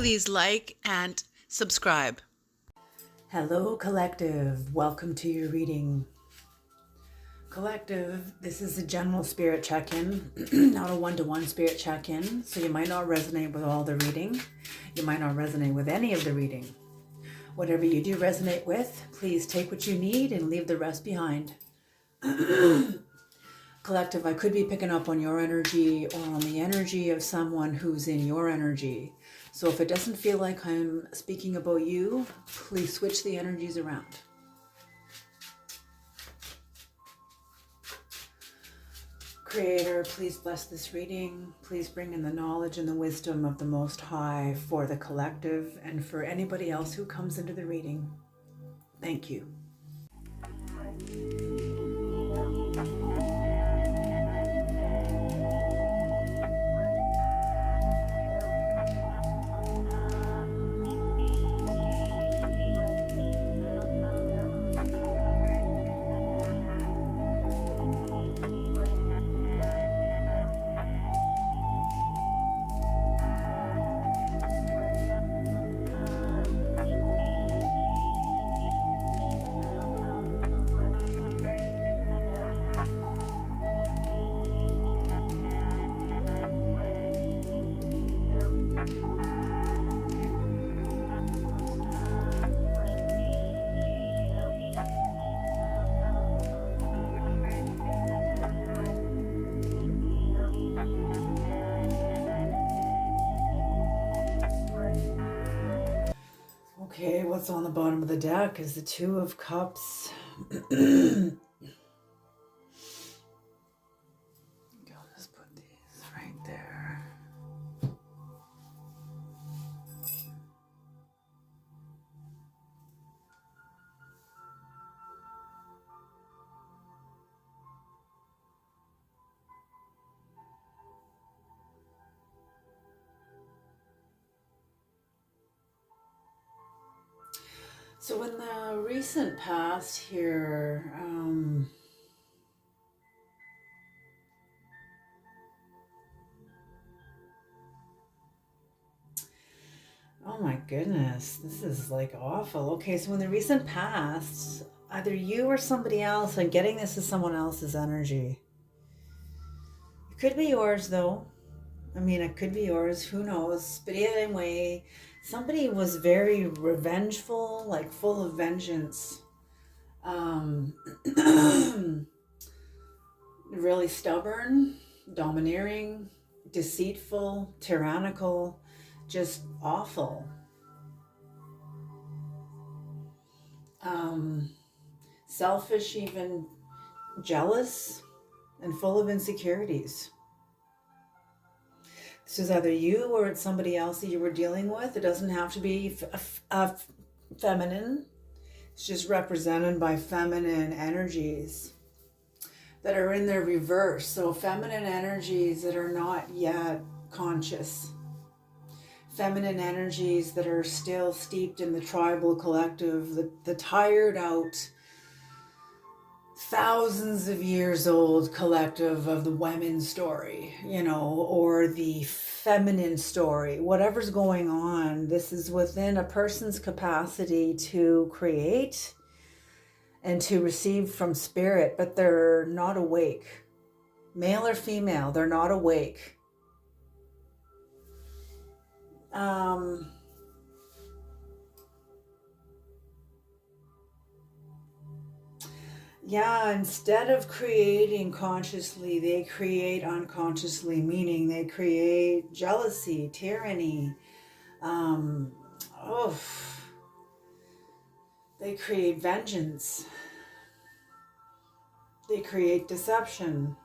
please like and subscribe. Hello, Collective. Welcome to your reading. Collective, this is a general spirit check-in, not a one-to-one spirit check-in, so you might not resonate with all the reading. You might not resonate with any of the reading. Whatever you do resonate with, please take what you need and leave the rest behind. Collective, I could be picking up on your energy or on the energy of someone who's in your energy. So if it doesn't feel like I'm speaking about you, please switch the energies around. Creator, please bless this reading. Please bring in the knowledge and the wisdom of the Most High for the collective and for anybody else who comes into the reading. Thank you. Okay, what's on the bottom of the deck is the Two of Cups. I'll just put these right there. So in the recent past here, oh my goodness, this is like awful. Okay, so in the recent past, either you or somebody else, I'm getting this as someone else's energy. It could be yours though. I mean, it could be yours, who knows? But anyway, somebody was very revengeful, like full of vengeance. Really stubborn, domineering, deceitful, tyrannical, just awful. Selfish, even jealous, and full of insecurities. This is either you or it's somebody else that you were dealing with. It doesn't have to be feminine. It's just represented by feminine energies that are in their reverse. So feminine energies that are not yet conscious. Feminine energies that are still steeped in the tribal collective, the tired out, thousands of years old collective of the women's story, or the feminine story, whatever's going on. This is within a person's capacity to create and to receive from spirit, but they're not awake. Male or female, they're not awake. Instead of creating consciously, they create unconsciously, meaning they create jealousy, tyranny. They create vengeance. They create deception.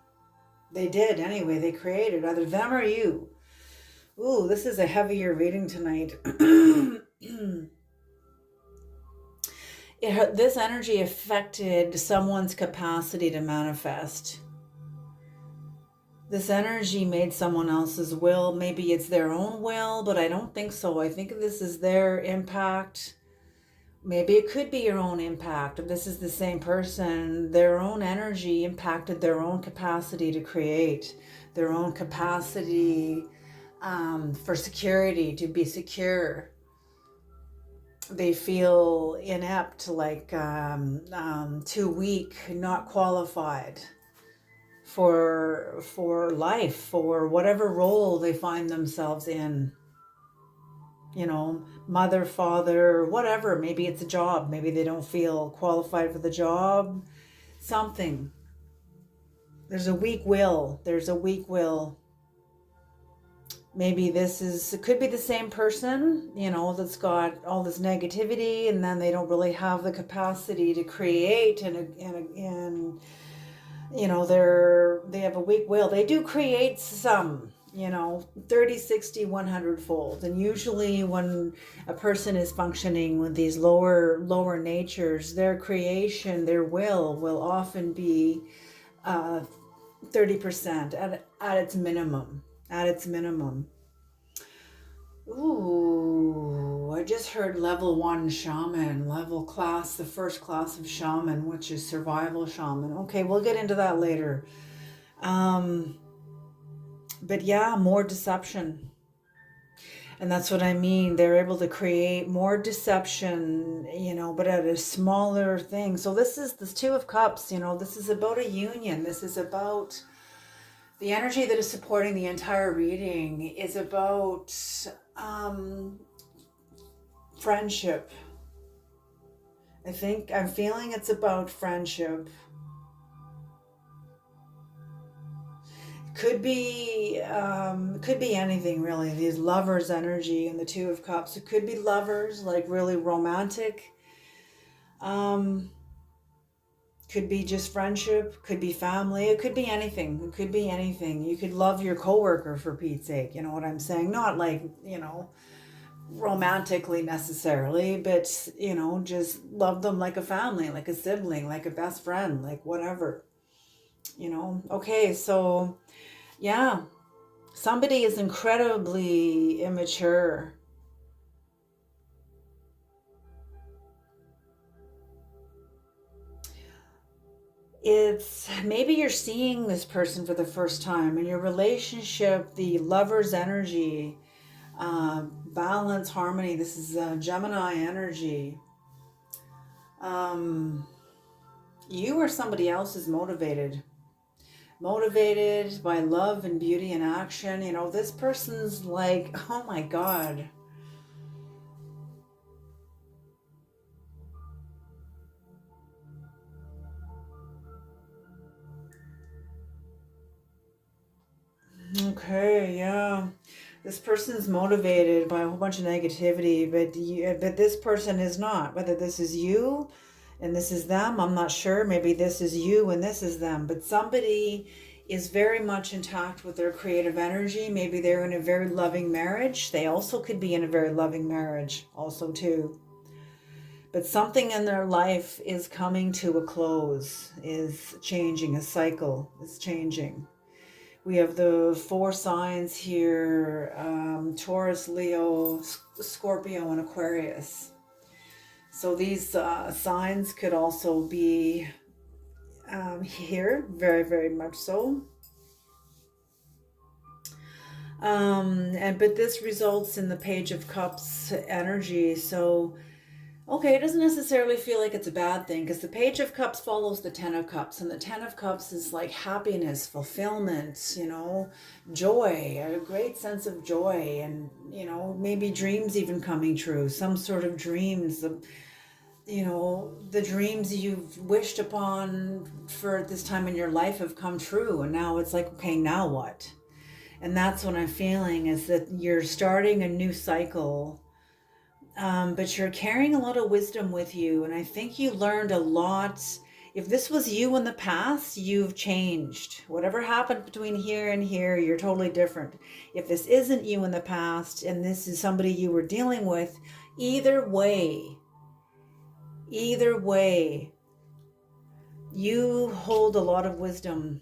They did anyway, they created, either them or you. Ooh, this is a heavier reading tonight. This energy affected someone's capacity to manifest. This energy made someone else's will. Maybe it's their own will, but I don't think so. I think this is their impact. Maybe it could be your own impact. If this is the same person, their own energy impacted their own capacity to create, their own capacity for security, to be secure. They feel inept, like too weak, not qualified for life, for whatever role they find themselves in. You know, mother, father, whatever. Maybe it's a job. Maybe they don't feel qualified for the job. Something. There's a weak will. There's a weak will. Maybe it could be the same person, you know, that's got all this negativity, and then they don't really have the capacity to create, and you know, they have a weak will. They do create some, you know, 30, 60, 100 fold. And usually when a person is functioning with these lower natures, their creation, their will often be 30% at its minimum. At its minimum. Ooh, I just heard level 1 shaman, level class, the first class of shaman, which is survival shaman. Okay, we'll get into that later. But yeah, more deception. And that's what I mean. They're able to create more deception, you know, but at a smaller thing. So this is this Two of Cups, you know, this is about a union. This is about the energy that is supporting the entire reading is about friendship. I'm feeling it's about friendship. Could be anything really. These lovers energy and the Two of Cups. It could be lovers, like really romantic. Could be just friendship. Could be family. It could be anything. It could be anything. You could love your coworker, for Pete's sake. You know what I'm saying? Not like, you know, romantically necessarily, but you know, just love them like a family, like a sibling, like a best friend, like whatever. You know. Okay, so yeah. Somebody is incredibly immature. It's maybe you're seeing this person for the first time in your relationship, the lover's energy, balance, harmony. This is Gemini energy. Um, you or somebody else is motivated by love and beauty and action. You know, this person's like, oh my God. Okay, yeah. This person's motivated by a whole bunch of negativity, but this person is not. Whether this is you and this is them, I'm not sure. Maybe this is you and this is them. But somebody is very much intact with their creative energy. Maybe they're in a very loving marriage. They also could be in a very loving marriage, also too. But something in their life is coming to a close, is changing, a cycle is changing. We have the 4 signs here, Taurus, Leo, Scorpio, and Aquarius. So these signs could also be here, very, very much so. But this results in the Page of Cups energy. So okay, it doesn't necessarily feel like it's a bad thing because the Page of Cups follows the Ten of Cups, and the Ten of Cups is like happiness, fulfillment, you know, joy, a great sense of joy, and, you know, maybe dreams even coming true, some sort of dreams, you know, the dreams you've wished upon for this time in your life have come true, and now it's like, okay, now what? And that's what I'm feeling, is that you're starting a new cycle. But you're carrying a lot of wisdom with you, and I think you learned a lot. If this was you in the past, you've changed. Whatever happened between here and here, you're totally different. If this isn't you in the past and this is somebody you were dealing with, either way, you hold a lot of wisdom.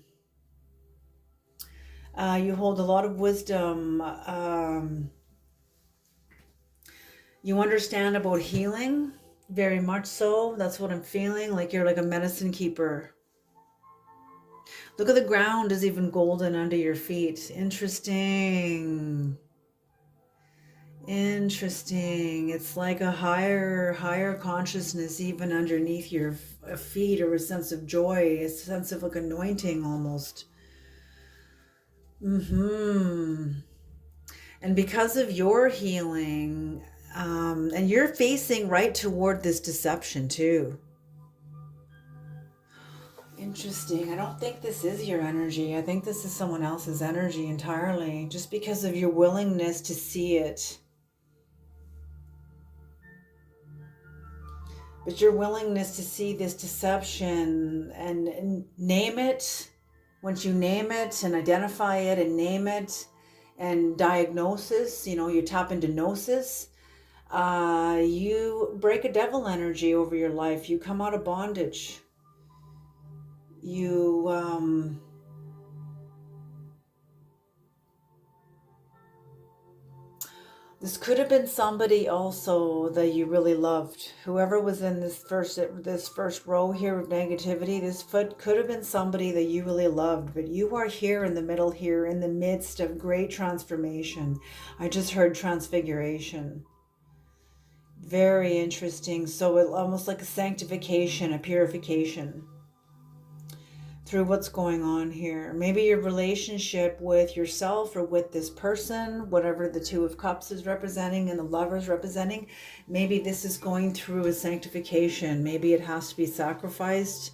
You hold a lot of wisdom. You understand about healing, very much so. That's what I'm feeling, like you're like a medicine keeper. Look at the ground is even golden under your feet. Interesting. Interesting. It's like a higher consciousness even underneath your feet, or a sense of joy, a sense of like anointing almost. Hmm. And because of your healing, and you're facing right toward this deception too. Interesting. I don't think this is your energy. I think this is someone else's energy entirely, just because of your willingness to see it. But your willingness to see this deception and name it, once you name it and identify it and name it, and diagnosis, you tap into gnosis, you break a devil energy over your life. You come out of bondage. You, this could have been somebody also that you really loved. Whoever was in this first row here of negativity, this foot could have been somebody that you really loved, but you are here in the middle, here in the midst of great transformation. I just heard transfiguration. Very interesting. So it almost like a sanctification, a purification through what's going on here. Maybe your relationship with yourself or with this person, whatever the Two of Cups is representing and the Lover is representing, maybe this is going through a sanctification. Maybe it has to be sacrificed.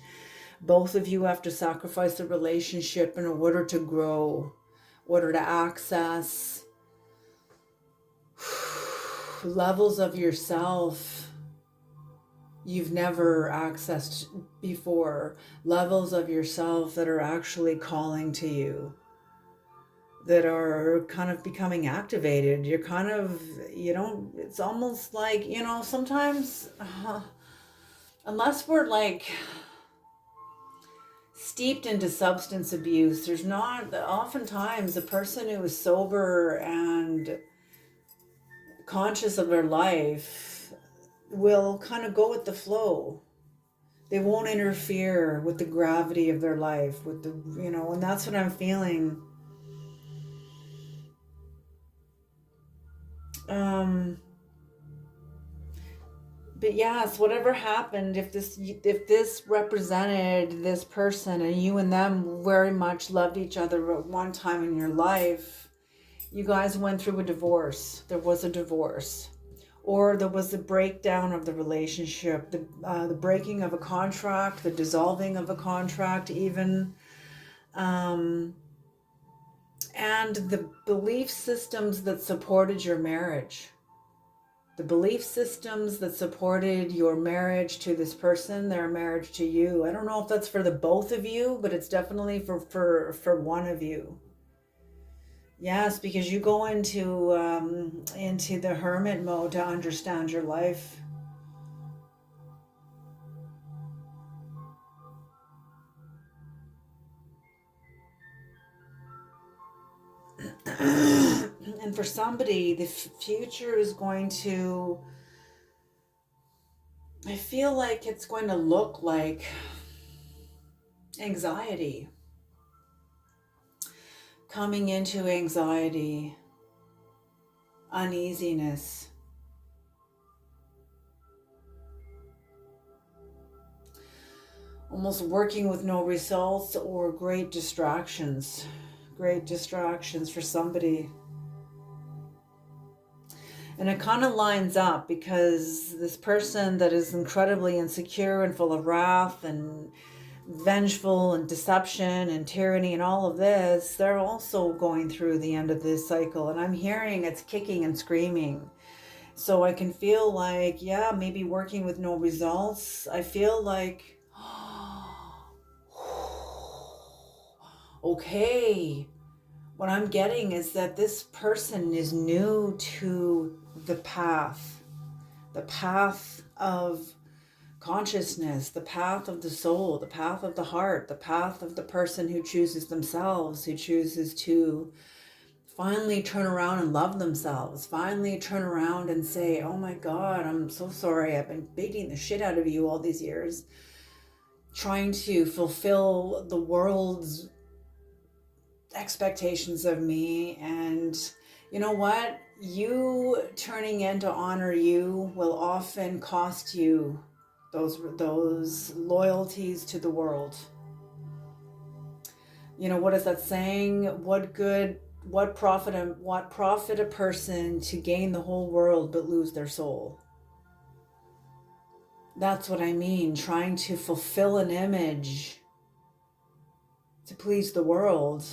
Both of you have to sacrifice the relationship in order to grow, in order to access levels of yourself you've never accessed before, levels of yourself that are actually calling to you, that are kind of becoming activated. You're kind of, it's almost like, sometimes, unless we're like steeped into substance abuse, there's not, oftentimes a person who is sober and conscious of their life will kind of go with the flow. They won't interfere with the gravity of their life, with the, and that's what I'm feeling. But yes, whatever happened, if this represented this person and you and them very much loved each other at one time in your life, you guys went through a divorce. There was a divorce. Or there was the breakdown of the relationship, the breaking of a contract, the dissolving of a contract even, and the belief systems that supported your marriage. The belief systems that supported your marriage to this person, their marriage to you. I don't know if that's for the both of you, but it's definitely for one of you. Yes, because you go into the hermit mode to understand your life. And for somebody, the future is going to, I feel like it's going to look like anxiety. Coming into anxiety, uneasiness. Almost working with no results, or great distractions. Great distractions for somebody. And it kind of lines up because this person that is incredibly insecure and full of wrath and vengeful and deception and tyranny and all of this, they're also going through the end of this cycle. And I'm hearing it's kicking and screaming. So I can feel like, yeah, maybe working with no results. I feel like, okay, what I'm getting is that this person is new to the path of consciousness, the path of the soul, the path of the heart, the path of the person who chooses themselves, who chooses to finally turn around and love themselves, finally turn around and say, oh my God, I'm so sorry. I've been beating the shit out of you all these years, trying to fulfill the world's expectations of me. And you know what? you turning in to honor you will often cost you those loyalties to the world. You know, what is that saying? What profit a person to gain the whole world but lose their soul? That's what I mean, trying to fulfill an image to please the world,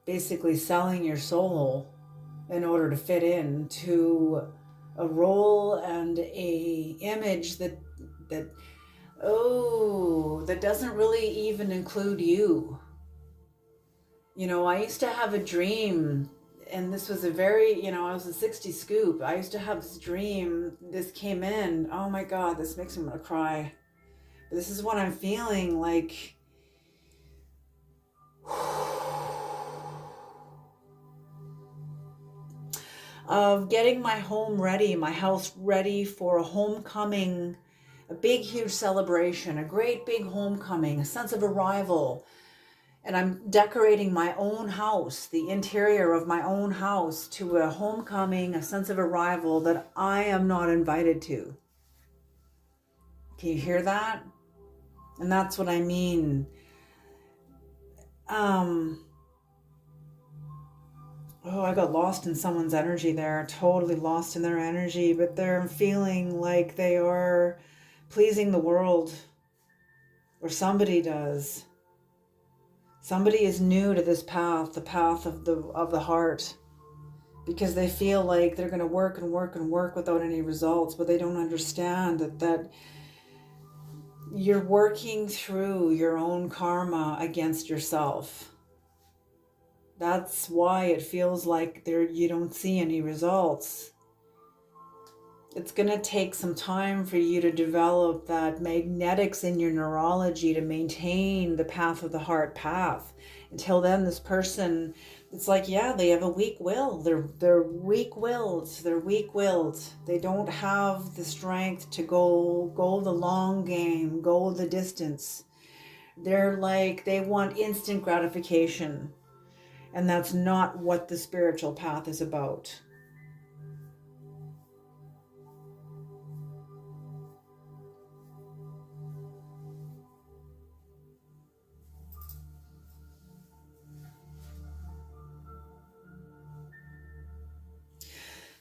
basically selling your soul in order to fit in to a role and a image that that doesn't really even include you. You know, I used to have a dream, and this was a very, I was a 60 scoop. I used to have this dream. This came in. Oh my God, this makes me want to cry. This is what I'm feeling like. Of getting my home ready, my house ready for a homecoming, a big, huge celebration, a great big homecoming, a sense of arrival. And I'm decorating my own house, the interior of my own house, to a homecoming, a sense of arrival that I am not invited to. Can you hear that? And that's what I mean. I got lost in someone's energy there, totally lost in their energy, but they're feeling like they are pleasing the world, or somebody does. Somebody is new to this path, the path of the heart, because they feel like they're going to work and work and work without any results, but they don't understand that you're working through your own karma against yourself. That's why it feels like you don't see any results. It's going to take some time for you to develop that magnetics in your neurology to maintain the path of the heart path. Until then, this person, it's like, yeah, they have a weak will. They're weak-willed. They're weak-willed. They don't have the strength to go the long game, go the distance. They're like, they want instant gratification. And that's not what the spiritual path is about.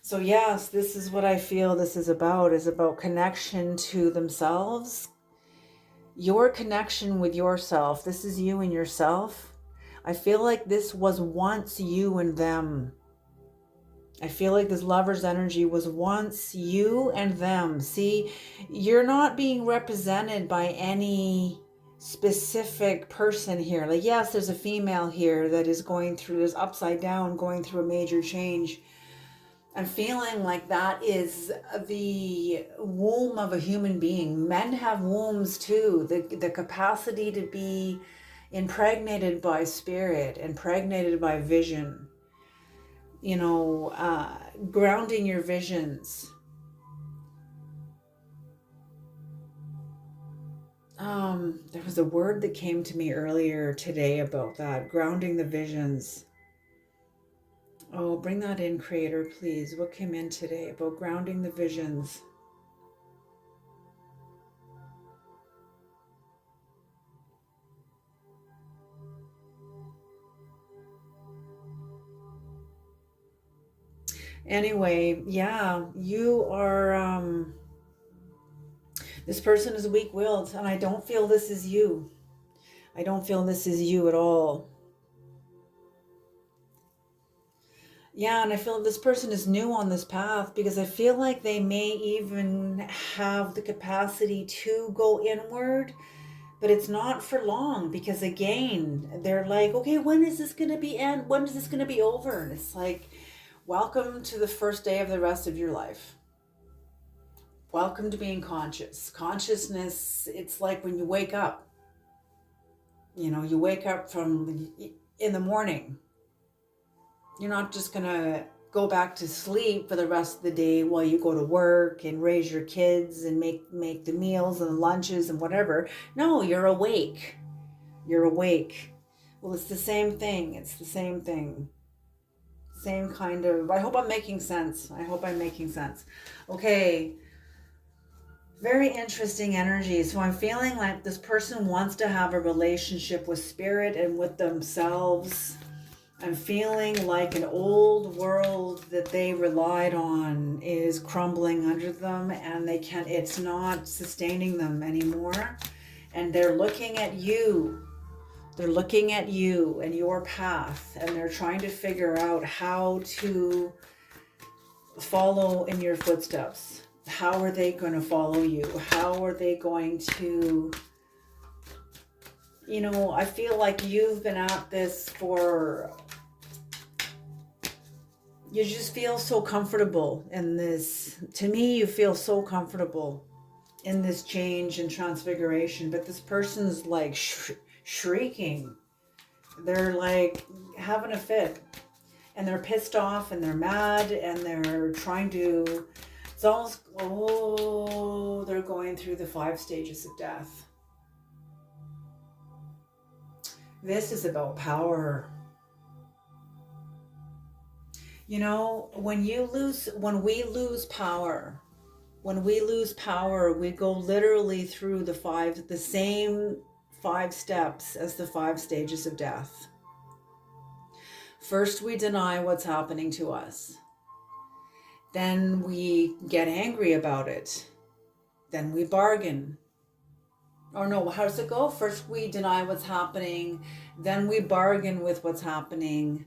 So yes, this is what I feel this is about connection to themselves. Your connection with yourself. This is you and yourself. I feel like this was once you and them. I feel like this lover's energy was once you and them. See, you're not being represented by any specific person here. Like, yes, there's a female here that is going through this upside down, going through a major change. I'm feeling like that is the womb of a human being. Men have wombs too. The capacity to be impregnated by spirit, impregnated by vision. Grounding your visions. There was a word that came to me earlier today about that, grounding the visions. Oh, bring that in, Creator, please. What came in today about grounding the visions? Anyway, yeah, you are, this person is weak-willed, and I don't feel this is you. I don't feel this is you at all. Yeah, and I feel this person is new on this path because I feel like they may even have the capacity to go inward, but it's not for long because again, they're like, okay, when is this going to be end? When is this going to be over? And it's like, welcome to the first day of the rest of your life. Welcome to being conscious. Consciousness, it's like when you wake up. You wake up in the morning. You're not just going to go back to sleep for the rest of the day while you go to work and raise your kids and make the meals and lunches and whatever. No, you're awake. You're awake. Well, it's the same thing. It's the same thing. Same kind of, I hope I'm making sense. I hope I'm making sense. Okay. Very interesting energy. So I'm feeling like this person wants to have a relationship with spirit and with themselves. I'm feeling like an old world that they relied on is crumbling under them, and it's not sustaining them anymore. And they're looking at you. They're looking at you and your path, and they're trying to figure out how to follow in your footsteps. How are they going to follow you? How are they going to, I feel like you've been at this you just feel so comfortable in this. To me, you feel so comfortable in this change and transfiguration, but this person's like shrieking. They're like having a fit, and they're pissed off and they're mad and they're trying to, it's almost, they're going through the 5 stages of death. This is about power. When we lose power, we go literally through the same 5 steps as the 5 stages of death. First, we deny what's happening to us. Then we get angry about it. Then we bargain. Or no, how does it go? First, we deny what's happening. Then we bargain with what's happening.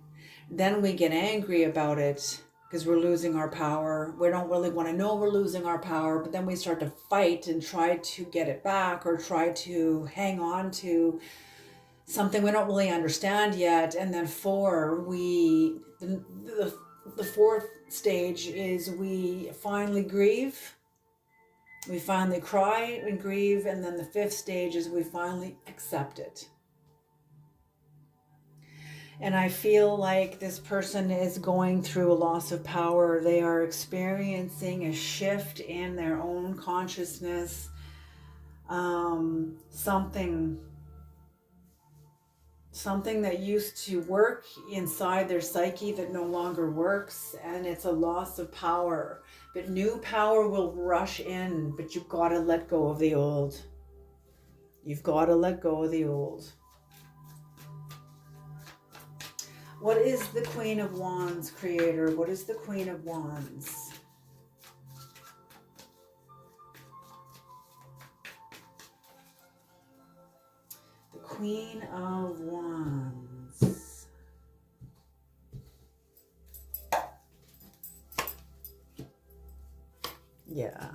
Then we get angry about it because we're losing our power. We don't really want to know we're losing our power, but then we start to fight and try to get it back or try to hang on to something we don't really understand yet. And then the 4th stage is we finally grieve. We finally cry and grieve. And then the 5th stage is we finally accept it. And I feel like this person is going through a loss of power. They are experiencing a shift in their own consciousness. Something that used to work inside their psyche that no longer works, and it's a loss of power. But new power will rush in, but you've got to let go of the old. You've got to let go of the old. What is the Queen of Wands, Creator? What is the Queen of Wands? The Queen of Wands. Yeah.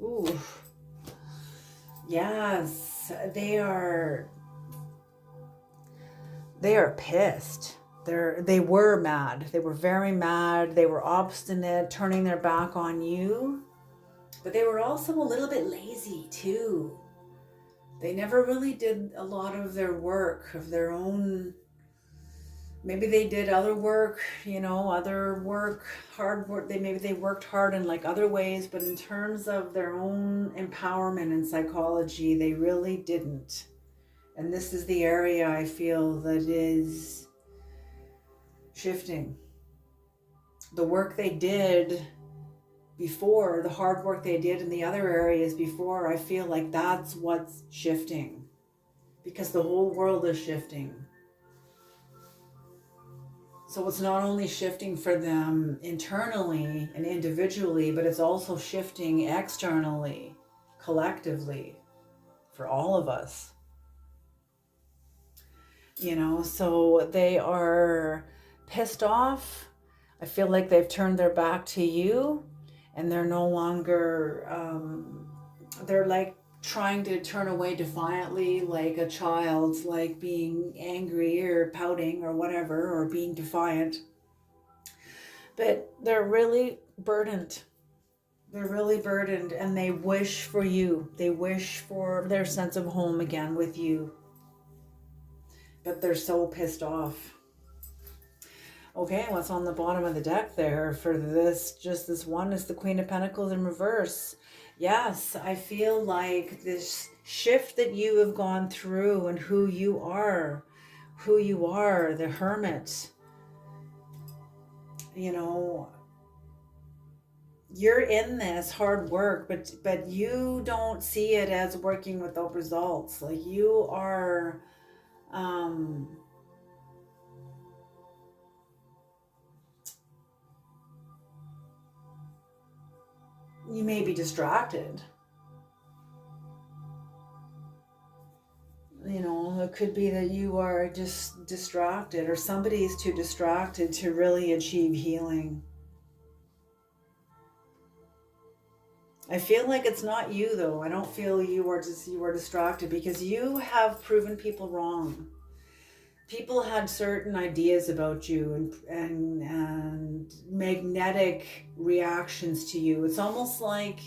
Ooh. Yes, they are pissed. They were mad. They were very mad. They were obstinate, turning their back on you. But they were also a little bit lazy too. They never really did a lot of their work, of their own. Maybe they did other work, hard work. Maybe they worked hard in like other ways, but in terms of their own empowerment and psychology, they really didn't. And this is the area I feel that is shifting. The work they did before, the hard work they did in the other areas before, I feel like that's what's shifting, because the whole world is shifting. So it's not only shifting for them internally and individually, but it's also shifting externally, collectively, for all of us. So they are pissed off. I feel like they've turned their back to you, and they're no longer, they're like trying to turn away defiantly, like a child, like being angry or pouting or whatever, or being defiant. But they're really burdened. They're really burdened, and they wish for you. They wish for their sense of home again with you. But they're so pissed off. Okay, what's on the bottom of the deck there for this one is the Queen of Pentacles in reverse. Yes, I feel like this shift that you have gone through and who you are, the Hermit. you know, you're in this hard work, but you don't see it as working without results. Like you are, um, you may be distracted. You know, it could be that you are just distracted, or somebody is too distracted to really achieve healing. I feel like it's not you though. I don't feel you are distracted, because you have proven people wrong. People had certain ideas about you, and magnetic reactions to you. It's almost like,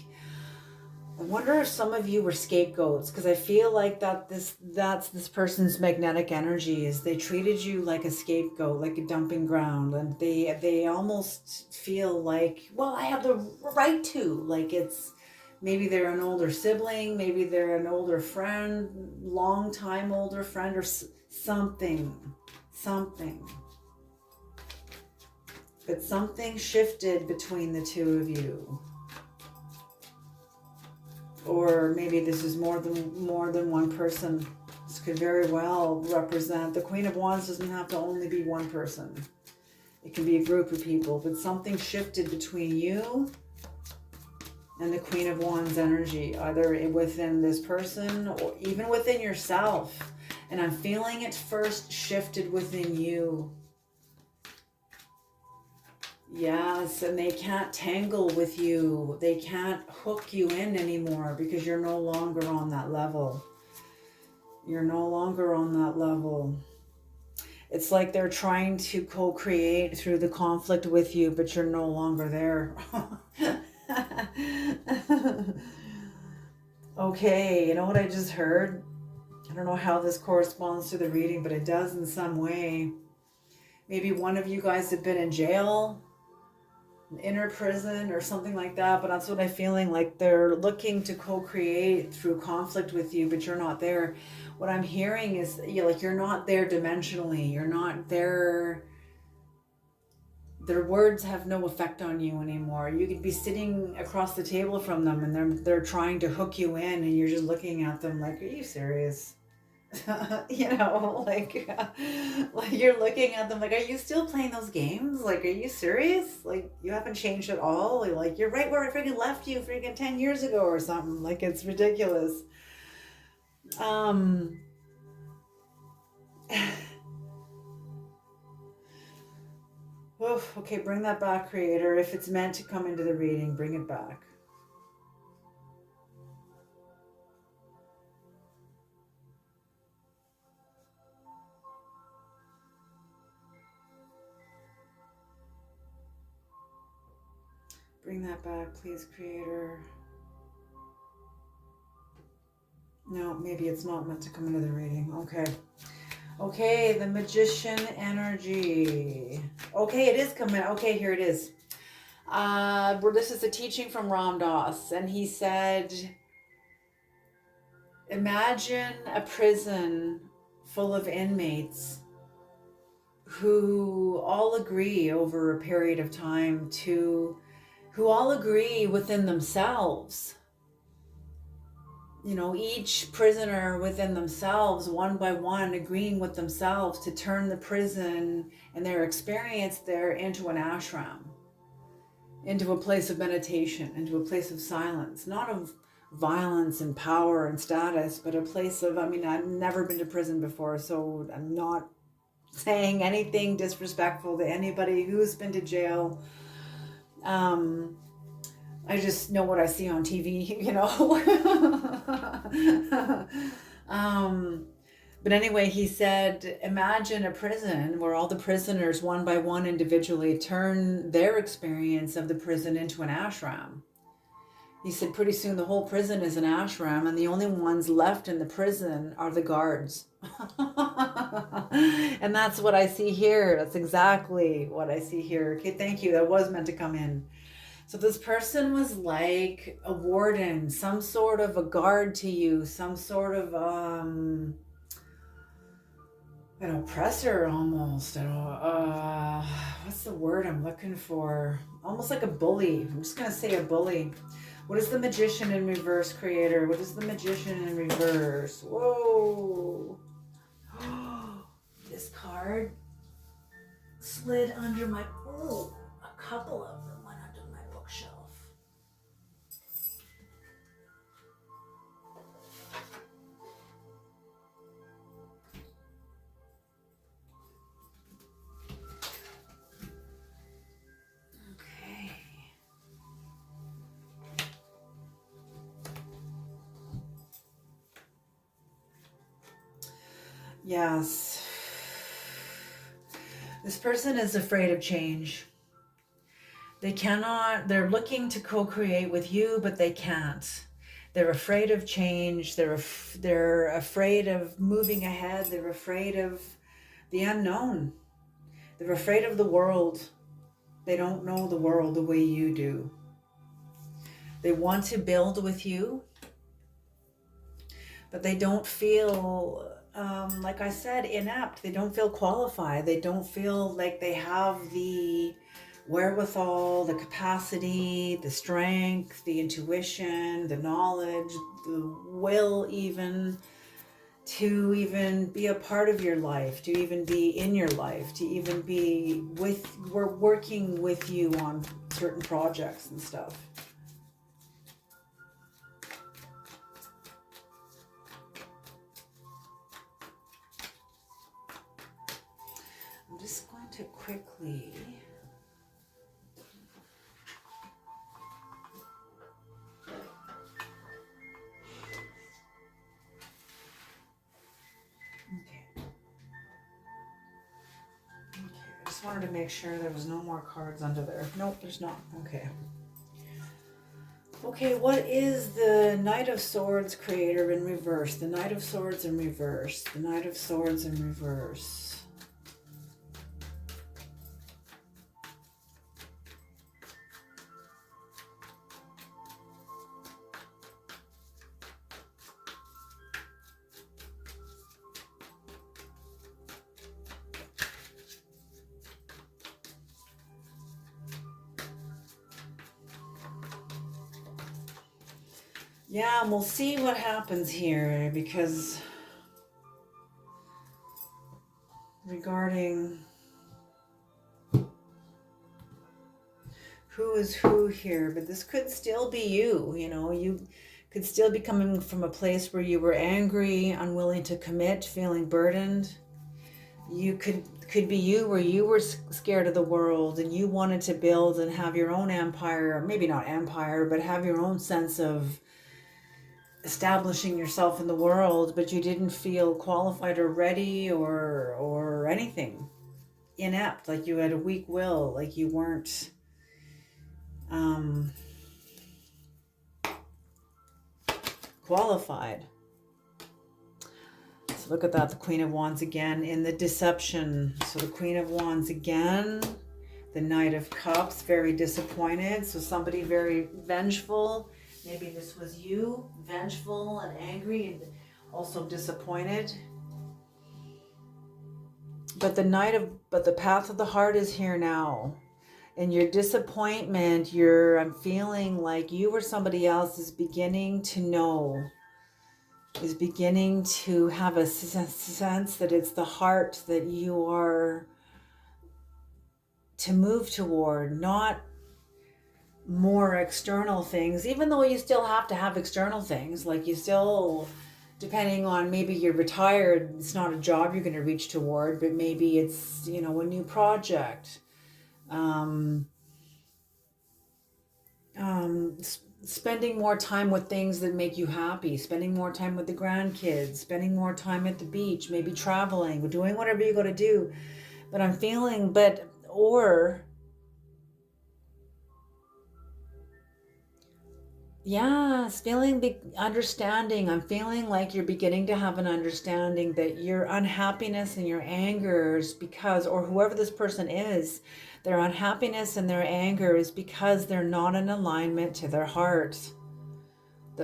I wonder if some of you were scapegoats, because I feel like that's this person's magnetic energy, is they treated you like a scapegoat, like a dumping ground, and they almost feel like, well, I have the right to, like it's, maybe they're an older sibling, maybe they're an older friend, long time older friend, or something. But something shifted between the two of you. Or maybe this is more than one person. This could very well represent, the Queen of Wands doesn't have to only be one person. It can be a group of people, but something shifted between you and the Queen of Wands energy, either within this person or even within yourself. And I'm feeling it first shifted within you. Yes, and they can't tangle with you. They can't hook you in anymore, because you're no longer on that level. You're no longer on that level. It's like they're trying to co-create through the conflict with you, but you're no longer there. Okay, you know what I just heard? I don't know how this corresponds to the reading, but it does in some way. Maybe one of you guys have been in jail, inner prison or something like that, but that's what I'm feeling, like they're looking to co-create through conflict with you, but you're not there. What I'm hearing is, like you're not there dimensionally, you're not there, their words have no effect on you anymore. You could be sitting across the table from them and they're trying to hook you in, and you're just looking at them like, are you serious? You know, like you're looking at them like, are you still playing those games? Like, are you serious? Like, you haven't changed at all? Like, you're right where I freaking left you freaking 10 years ago or something. Like, it's ridiculous. Oh, okay, bring that back, Creator. If it's meant to come into the reading, bring it back. Bring that back, please, Creator. No, maybe it's not meant to come into the reading. Okay. Okay, the Magician energy. Okay, it is coming. Okay, here it is. This is a teaching from Ram Dass, and he said, imagine a prison full of inmates who all agree over a period of time who all agree within themselves. You know, each prisoner within themselves, one by one, agreeing with themselves to turn the prison and their experience there into an ashram, into a place of meditation, into a place of silence, not of violence and power and status, but a place of, I mean, I've never been to prison before, so I'm not saying anything disrespectful to anybody who's been to jail. I just know what I see on TV, you know. But anyway, he said, imagine a prison where all the prisoners, one by one, individually, turn their experience of the prison into an ashram. He said, pretty soon the whole prison is an ashram, and the only ones left in the prison are the guards. And that's what I see here. That's exactly what I see here. Okay, thank you. That was meant to come in. So this person was like a warden, some sort of a guard to you, some sort of, an oppressor almost. What's the word I'm looking for? Almost like a bully. I'm just gonna say a bully. What is the Magician in reverse, Creator? What is the Magician in reverse? Whoa. This card slid under my, oh, a couple of them went under my bookshelf. Okay. Yes. This person is afraid of change. They're looking to co-create with you, but they can't. They're afraid of change. They're afraid of moving ahead. They're afraid of the unknown. They're afraid of the world. They don't know the world the way you do. They want to build with you, but they don't feel, like I said, inept. They don't feel qualified. They don't feel like they have the wherewithal, the capacity, the strength, the intuition, the knowledge, the will even to even be a part of your life, to even be in your life, to even be we're working with you on certain projects and stuff. I'm just going to quickly wanted to make sure there was no more cards under there. Nope, there's not. Okay. Okay, what is the Knight of Swords, Creator, in reverse? The Knight of Swords in reverse. The Knight of Swords in reverse. Yeah, and we'll see what happens here, because regarding who is who here, but this could still be you, you know, you could still be coming from a place where you were angry, unwilling to commit, feeling burdened. You could be you, where you were scared of the world and you wanted to build and have your own empire, or maybe not empire, but have your own sense of establishing yourself in the world, but you didn't feel qualified or ready or anything. Inept, like you had a weak will, like you weren't qualified. So look at that, the Queen of Wands again in the deception. So the Queen of Wands again, the Knight of Cups, very disappointed. So somebody very vengeful. Maybe this was you, vengeful and angry and also disappointed. But the path of the heart is here now. And your disappointment, I'm feeling like you or somebody else is beginning to know, is beginning to have a sense that it's the heart that you are to move toward, not more external things, even though you still have to have external things. Like you still, depending on, maybe you're retired, it's not a job you're going to reach toward, but maybe it's, you know, a new project. Spending more time with things that make you happy, spending more time with the grandkids, spending more time at the beach, maybe traveling, doing whatever you got to do. But I'm feeling, it's feeling understanding. I'm feeling like you're beginning to have an understanding that your unhappiness and your anger is because, or whoever this person is, their unhappiness and their anger is because they're not in alignment to their heart.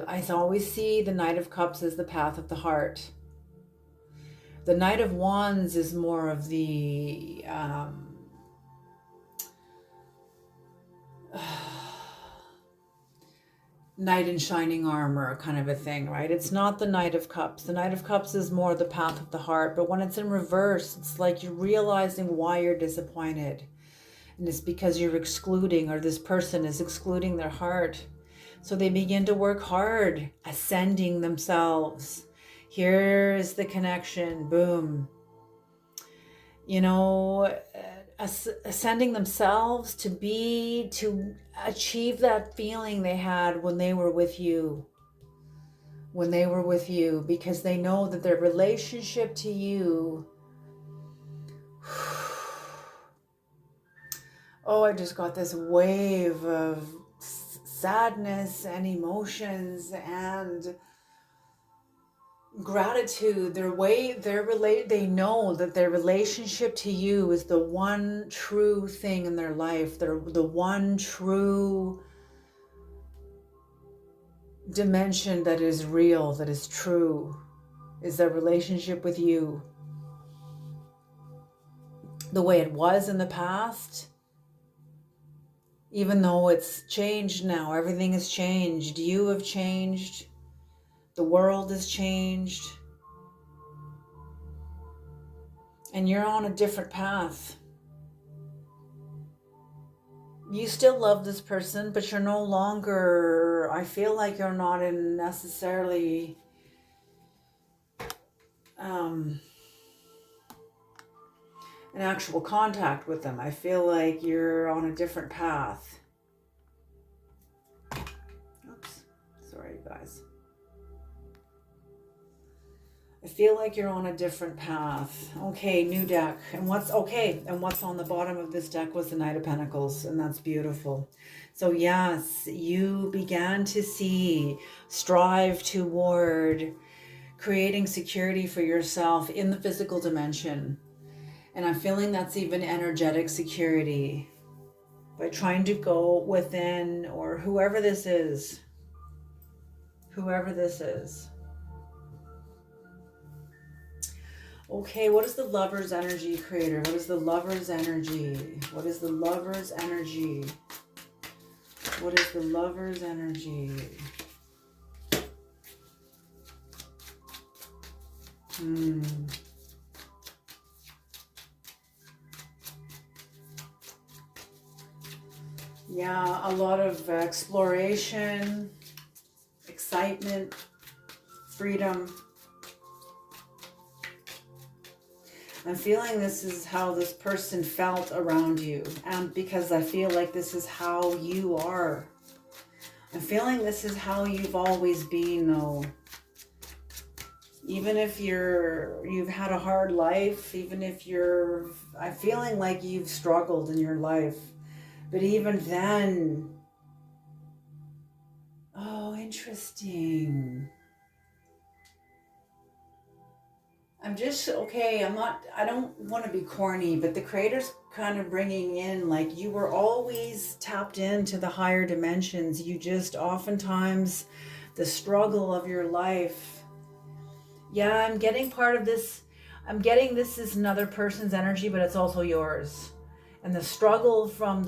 I always see the Knight of Cups as the path of the heart. The Knight of Wands is more of the knight in shining armor kind of a thing, right? It's not the Knight of Cups. The Knight of Cups is more the path of the heart, but when it's in reverse, it's like you're realizing why you're disappointed. And it's because you're excluding, or this person is excluding their heart. So they begin to work hard, ascending themselves. Here's the connection, boom. You know, ascending themselves to achieve that feeling they had when they were with you. Because they know that their relationship to you, oh, I just got this wave of sadness and emotions and gratitude. They know that their relationship to you is the one true thing in their life. They're the one true dimension that is real, that is true, is their relationship with you. The way it was in the past, even though it's changed now, everything has changed. You have changed. The world has changed. And you're on a different path. You still love this person, but you're no longer, I feel like you're not in necessarily in actual contact with them. I feel like you're on a different path. Oops, sorry guys. I feel like you're on a different path. Okay, new deck. And what's on the bottom of this deck was the Knight of Pentacles, and that's beautiful. So yes, you began to strive toward creating security for yourself in the physical dimension. And I'm feeling that's even energetic security by trying to go within, or whoever this is. Okay, what is the Lover's energy, creator? What is the Lover's energy? What is the Lover's energy? What is the Lover's energy? Yeah, a lot of exploration, excitement, freedom. I'm feeling this is how this person felt around you, and because I feel like this is how you are. I'm feeling this is how you've always been, though. Even if you've had a hard life, even if I'm feeling like you've struggled in your life. But even then, oh, interesting. I don't want to be corny, but the creator's kind of bringing in, like, you were always tapped into the higher dimensions. You just oftentimes, the struggle of your life. Yeah, I'm getting part of this. I'm getting this is another person's energy, but it's also yours. And the struggle from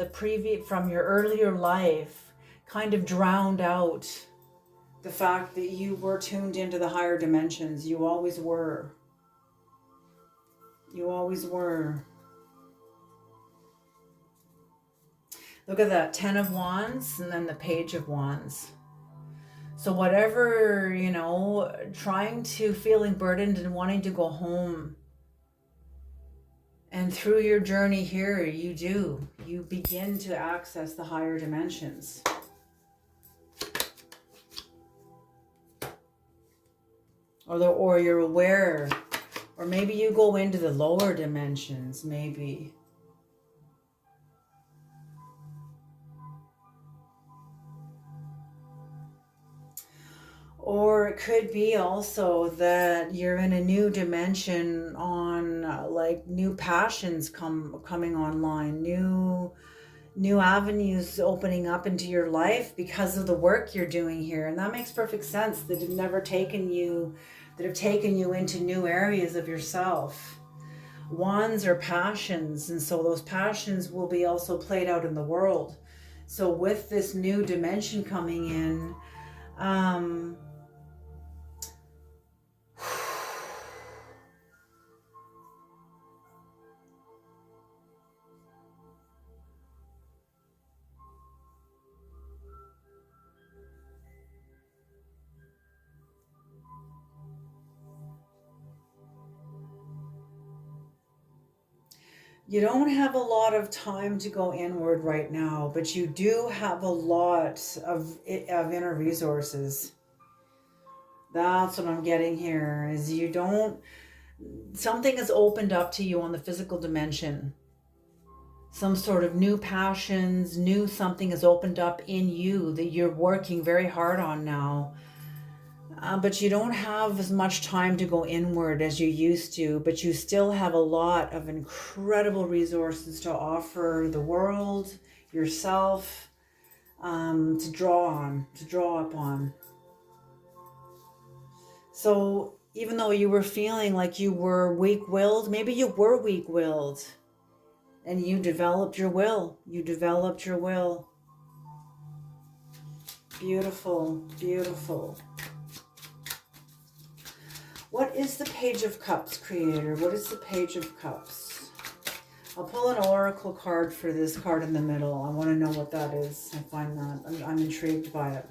from your earlier life kind of drowned out the fact that you were tuned into the higher dimensions. You always were. You always were. Look at that, 10 of Wands and then the Page of Wands. So whatever, feeling burdened and wanting to go home. And through your journey here, you begin to access the higher dimensions. Or you're aware, or maybe you go into the lower dimensions, maybe. Or it could be also that you're in a new dimension on like new passions coming online, new new avenues opening up into your life because of the work you're doing here. And that makes perfect sense, that have taken you into new areas of yourself. Wands are passions, and so those passions will be also played out in the world. So with this new dimension coming in, um, you don't have a lot of time to go inward right now, but you do have a lot of inner resources. That's what I'm getting here, is you don't, something has opened up to you on the physical dimension. Some sort of new passions, new something has opened up in you that you're working very hard on now. But you don't have as much time to go inward as you used to, but you still have a lot of incredible resources to offer the world, yourself, to draw upon. So even though you were feeling like you were weak-willed, maybe you were weak-willed, and you developed your will. You developed your will. Beautiful, beautiful. What is the Page of Cups, Creator? What is the Page of Cups? I'll pull an oracle card for this card in the middle. I want to know what that is. I find that I'm intrigued by it.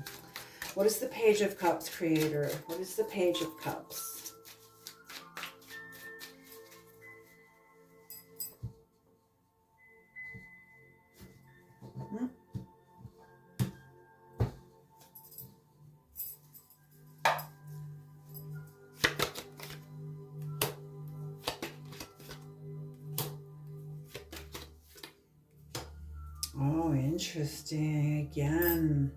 What is the Page of Cups, Creator? What is the Page of Cups? Hmm? Oh, interesting. Again.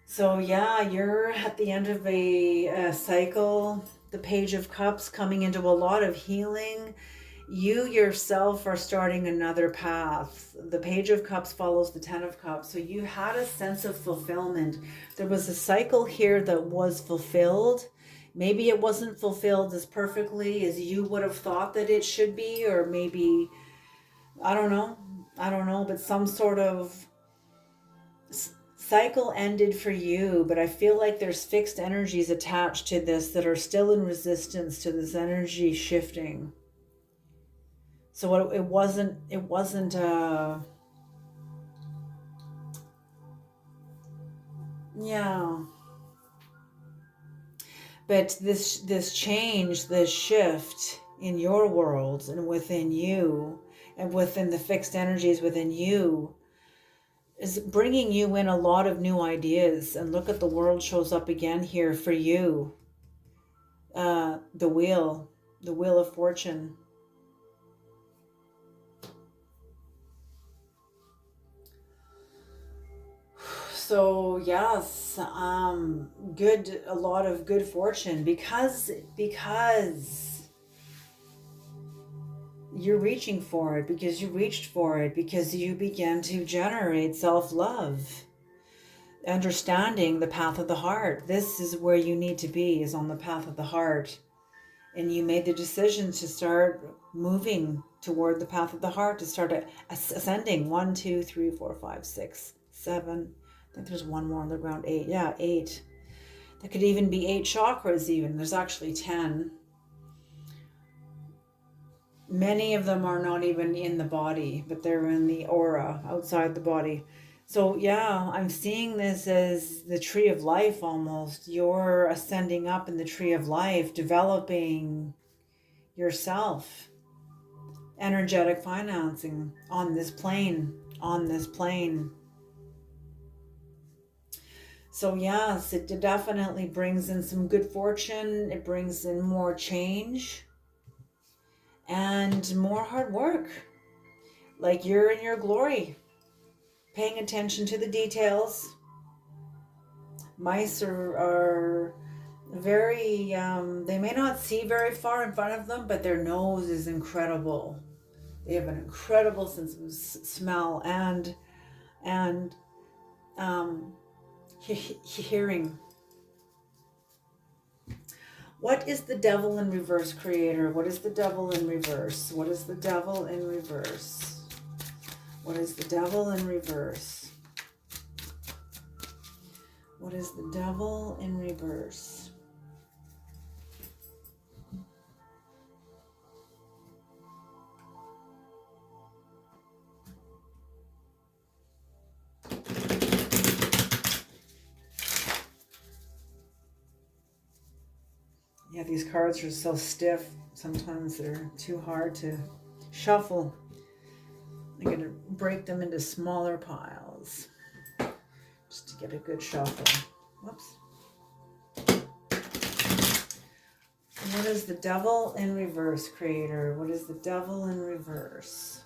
So yeah, you're at the end of a cycle. The Page of Cups coming into a lot of healing. You yourself are starting another path. The Page of Cups follows the Ten of Cups. So you had a sense of fulfillment. There was a cycle here that was fulfilled. Maybe it wasn't fulfilled as perfectly as you would have thought that it should be, or maybe, I don't know. I don't know, but some sort of cycle ended for you, but I feel like there's fixed energies attached to this that are still in resistance to this energy shifting. So it wasn't yeah. But this change, this shift in your world and within you, and within the fixed energies within you, is bringing you in a lot of new ideas. And look at, the world shows up again here for you. The wheel of fortune. So yes, a lot of good fortune, because you're reaching for it, because you reached for it, because you began to generate self-love, understanding the path of the heart. This is where you need to be, is on the path of the heart. And you made the decision to start moving toward the path of the heart, to start ascending. 1, 2, 3, 4, 5, 6, 7. I think there's one more on the ground. 8. Yeah, 8. That could even be 8 chakras even. There's actually 10. Many of them are not even in the body, but they're in the aura outside the body. So yeah, I'm seeing this as the tree of life almost. You're ascending up in the tree of life, developing yourself. Energetic financing on this plane. So yes, it definitely brings in some good fortune. It brings in more change and more hard work. Like you're in your glory, paying attention to the details. Mice are very, they may not see very far in front of them, but their nose is incredible. They have an incredible sense of smell and hearing. What is the devil in reverse, creator? What is the devil in reverse? What is the devil in reverse? What is the devil in reverse? What is the devil in reverse? Yeah, these cards are so stiff. Sometimes they're too hard to shuffle. I'm going to break them into smaller piles just to get a good shuffle. Whoops. What is the devil in reverse, creator? What is the devil in reverse?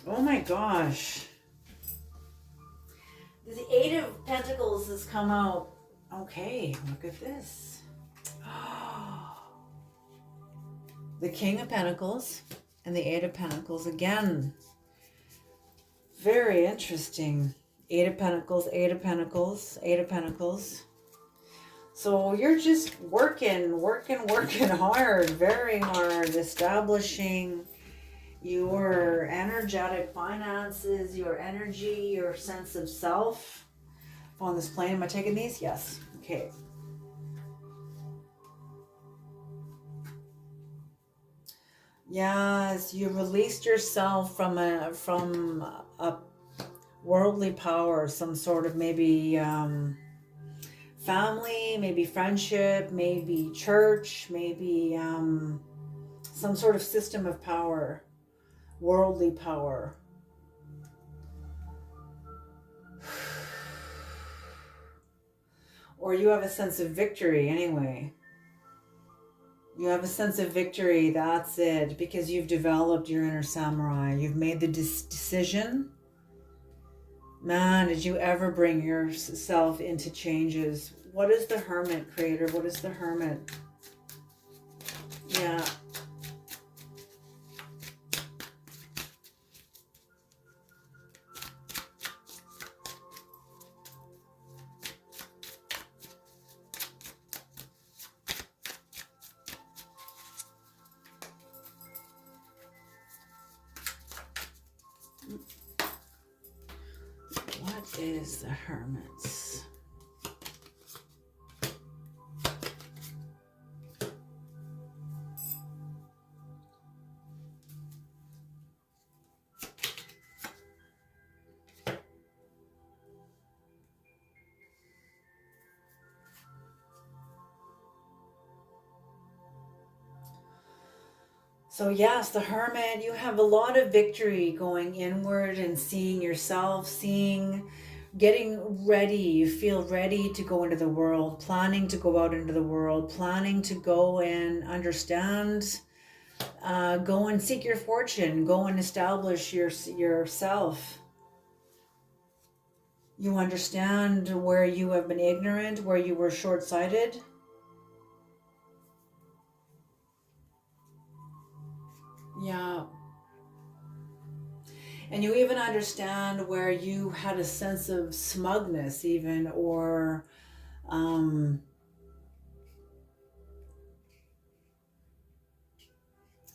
Oh my gosh. The Eight of Pentacles has come out. Okay, look at this. The King of Pentacles and the Eight of Pentacles again. Very interesting. Eight of Pentacles, Eight of Pentacles, Eight of Pentacles. So you're just working hard, very hard, establishing your energetic finances, your energy, your sense of self on this plane. Am I taking these? Yes. Okay. Yes, you released yourself from a worldly power, some sort of maybe family, maybe friendship, maybe church, maybe some sort of system of power, worldly power. Or you have a sense of victory anyway. You have a sense of victory, that's it, because you've developed your inner samurai. You've made the decision. Man, did you ever bring yourself into changes? What is the Hermit, creator? What is the Hermit? Yeah. What is the Hermit's? So yes, the Hermit, you have a lot of victory going inward and seeing yourself, getting ready. You feel ready to go into the world, planning to go out into the world, planning to go and understand, go and seek your fortune, go and establish yourself. You understand where you have been ignorant, where you were short-sighted. Yeah. And you even understand where you had a sense of smugness even, or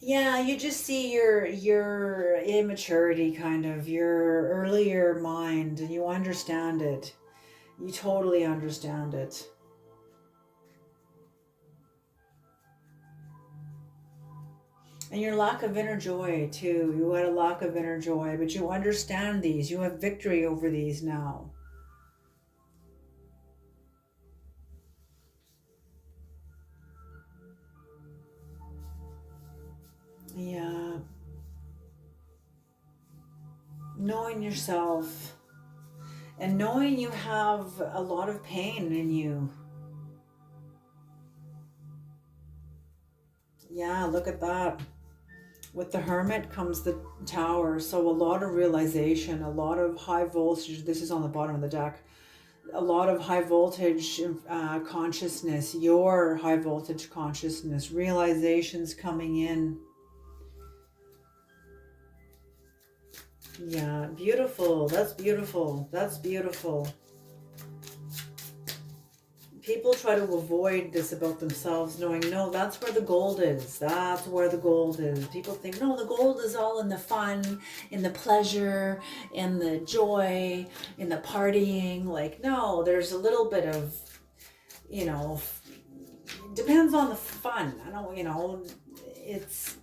yeah, you just see your immaturity, kind of your earlier mind, and you understand it. You totally understand it. And your lack of inner joy too. You had a lack of inner joy, but you understand these. You have victory over these now. Yeah. Knowing yourself and knowing you have a lot of pain in you. Yeah, look at that. With the Hermit comes the Tower. So a lot of realization, a lot of high voltage. This is on the bottom of the deck. A lot of high voltage consciousness, your high voltage consciousness, realizations coming in. Yeah, beautiful. That's beautiful. That's beautiful. People try to avoid this about themselves, knowing, no, that's where the gold is. That's where the gold is. People think, no, the gold is all in the fun, in the pleasure, in the joy, in the partying. Like, no, there's a little bit of, depends on the fun. I don't, it's...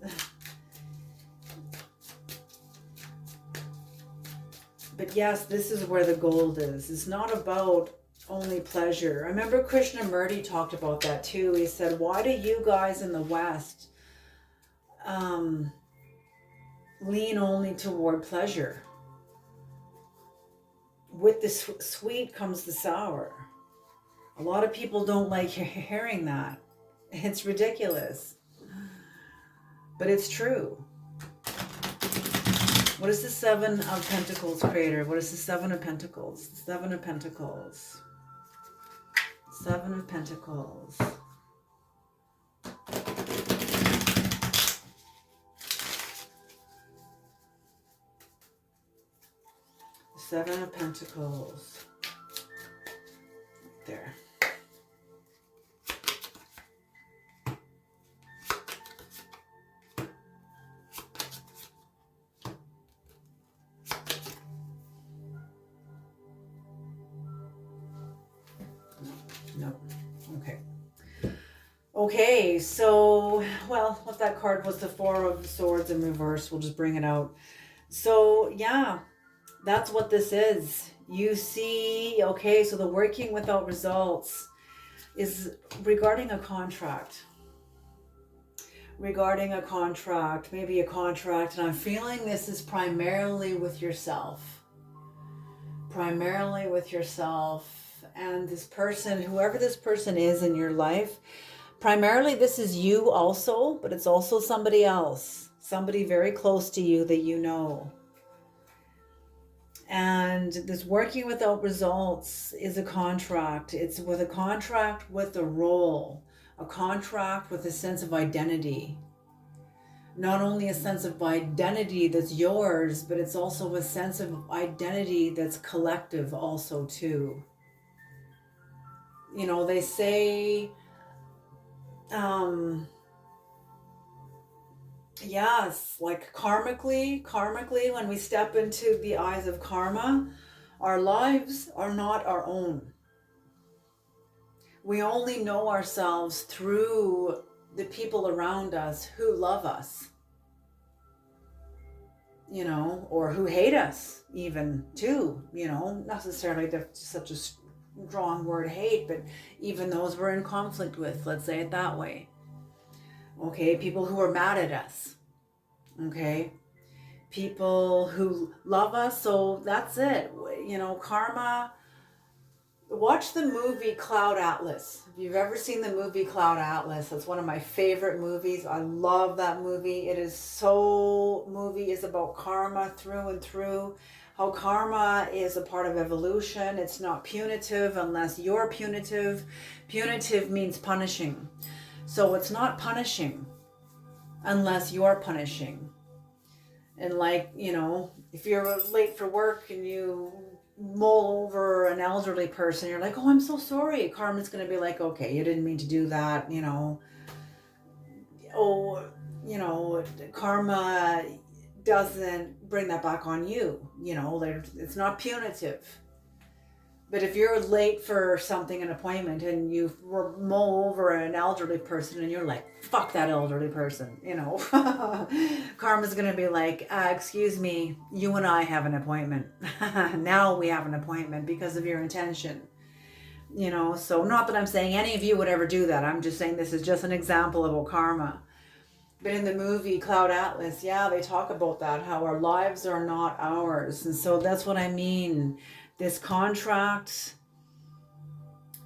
But yes, this is where the gold is. It's not about only pleasure. I remember Krishnamurti talked about that too. He said, why do you guys in the West lean only toward pleasure? With the sweet comes the sour. A lot of people don't like hearing that. It's ridiculous. But it's true. What is the Seven of Pentacles, Creator? What is the Seven of Pentacles? Seven of Pentacles. Seven of Pentacles. Seven of Pentacles. There. No. Okay. Okay, so, well, what that card was, the Four of Swords in reverse. We'll just bring it out. So, yeah, that's what this is. You see, okay, so the working without results is regarding a contract. Regarding a contract, maybe a contract, and I'm feeling this is primarily with yourself. Primarily with yourself. And this person, whoever this person is in your life, primarily this is you also, but it's also somebody else, somebody very close to you that you know. And this working without results is a contract. It's with a contract with a role, a contract with a sense of identity. Not only a sense of identity that's yours, but it's also a sense of identity that's collective also too. You know, they say, yes, like karmically, when we step into the eyes of karma, our lives are not our own. We only know ourselves through the people around us who love us, you know, or who hate us even too, you know, necessarily such a strong word, hate, but even those we're in conflict with, let's say it that way. Okay, people who are mad at us. Okay, people who love us. So that's it. You know, karma. Watch the movie Cloud Atlas. If you've ever seen the movie Cloud Atlas, that's one of my favorite movies. I love that movie. Movie is about karma through and through. How karma is a part of evolution. It's not punitive unless you're punitive. Punitive means punishing. So it's not punishing unless you're punishing. And like, you know, if you're late for work and you mull over an elderly person, you're like, oh, I'm so sorry. Karma's going to be like, okay, you didn't mean to do that, you know. Oh, you know, karma doesn't bring that back on you, you know, it's not punitive. But if you're late for something, an appointment, and you mull over an elderly person and you're like, fuck that elderly person, you know, karma's going to be like, excuse me, you and I have an appointment. Now we have an appointment because of your intention, you know. So not that I'm saying any of you would ever do that. I'm just saying this is just an example of karma. But in the movie Cloud Atlas, yeah, they talk about that, how our lives are not ours. And so that's what I mean. This contract,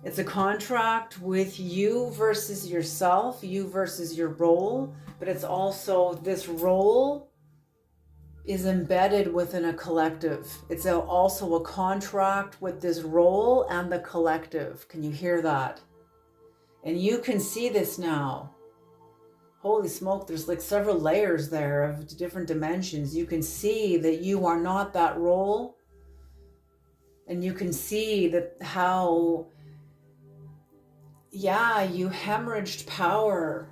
it's a contract with you versus yourself, you versus your role, but it's also this role is embedded within a collective. It's also a contract with this role and the collective. Can you hear that? And you can see this now. Holy smoke, there's like several layers there of different dimensions. You can see that you are not that role. And you can see that how, yeah, you hemorrhaged power.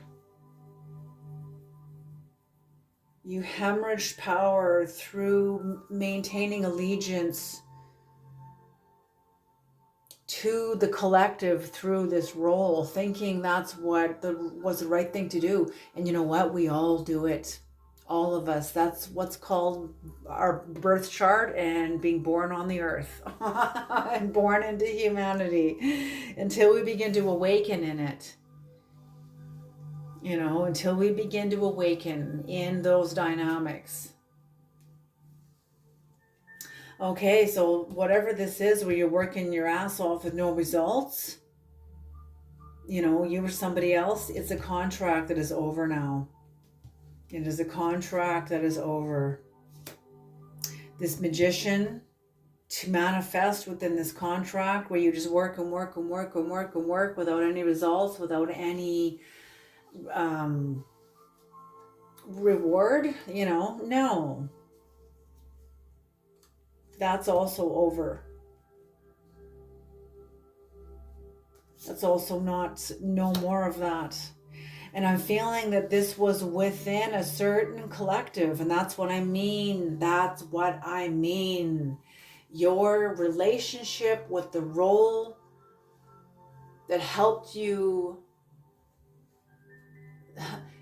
You hemorrhaged power through maintaining allegiance to the collective through this role, thinking that's what was the right thing to do. And you know what? We all do it. All of us. That's what's called our birth chart and being born on the earth and born into humanity until we begin to awaken in it. You know, until we begin to awaken in those dynamics. Okay, so whatever this is where you're working your ass off with no results, you know, you or somebody else, it's a contract that is over now. It is a contract that is over. This magician, to manifest within this contract where you just work and work and work and work and work without any results, without any reward, you know, no. That's also over. That's also not, no more of that. And I'm feeling that this was within a certain collective. And that's what I mean. That's what I mean. Your relationship with the role that helped you,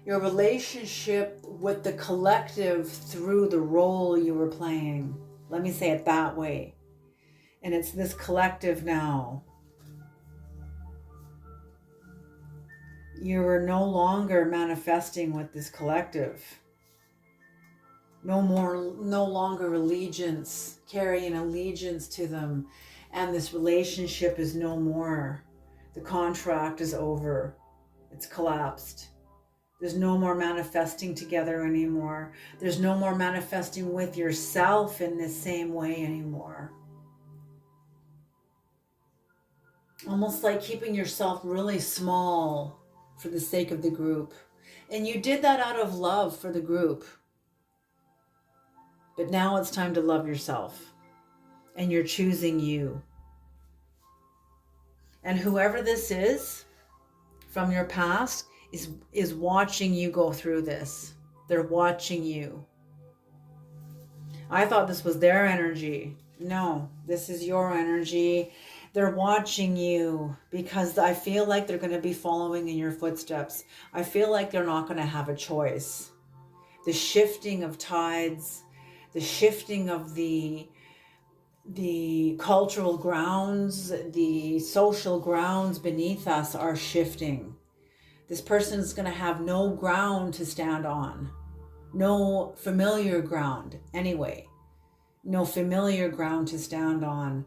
your relationship with the collective through the role you were playing. Let me say it that way. And it's this collective now. You're no longer manifesting with this collective. No longer allegiance, carrying allegiance to them. And this relationship is no more. The contract is over. It's collapsed. There's no more manifesting together anymore. There's no more manifesting with yourself in the same way anymore. Almost like keeping yourself really small for the sake of the group. And you did that out of love for the group. But now it's time to love yourself. And you're choosing you. And whoever this is from your past is watching you go through this. They're watching you. I thought this was their energy. No, this is your energy. They're watching you because I feel like they're going to be following in your footsteps. I feel like they're not going to have a choice. The shifting of tides, the shifting of the cultural grounds, the social grounds beneath us are shifting. This person is going to have no ground to stand on. No familiar ground anyway. No familiar ground to stand on.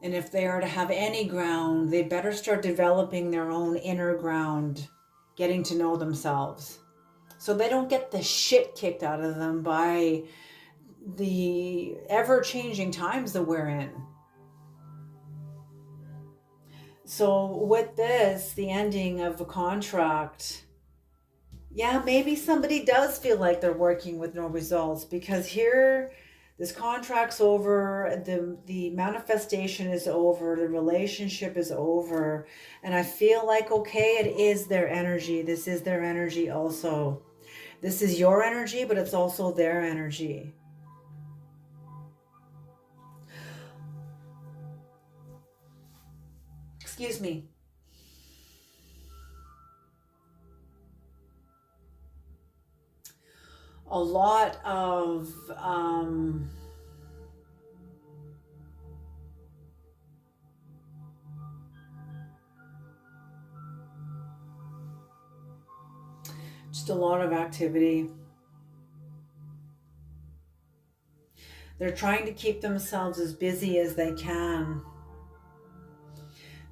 And if they are to have any ground, they better start developing their own inner ground, getting to know themselves. So they don't get the shit kicked out of them by the ever-changing times that we're in. So with this, the ending of a contract, yeah, maybe somebody does feel like they're working with no results because here, this contract's over, the manifestation is over, the relationship is over, and I feel like, okay, it is their energy. This is their energy also. This is your energy, but it's also their energy. Excuse me. A lot of just a lot of activity. They're trying to keep themselves as busy as they can.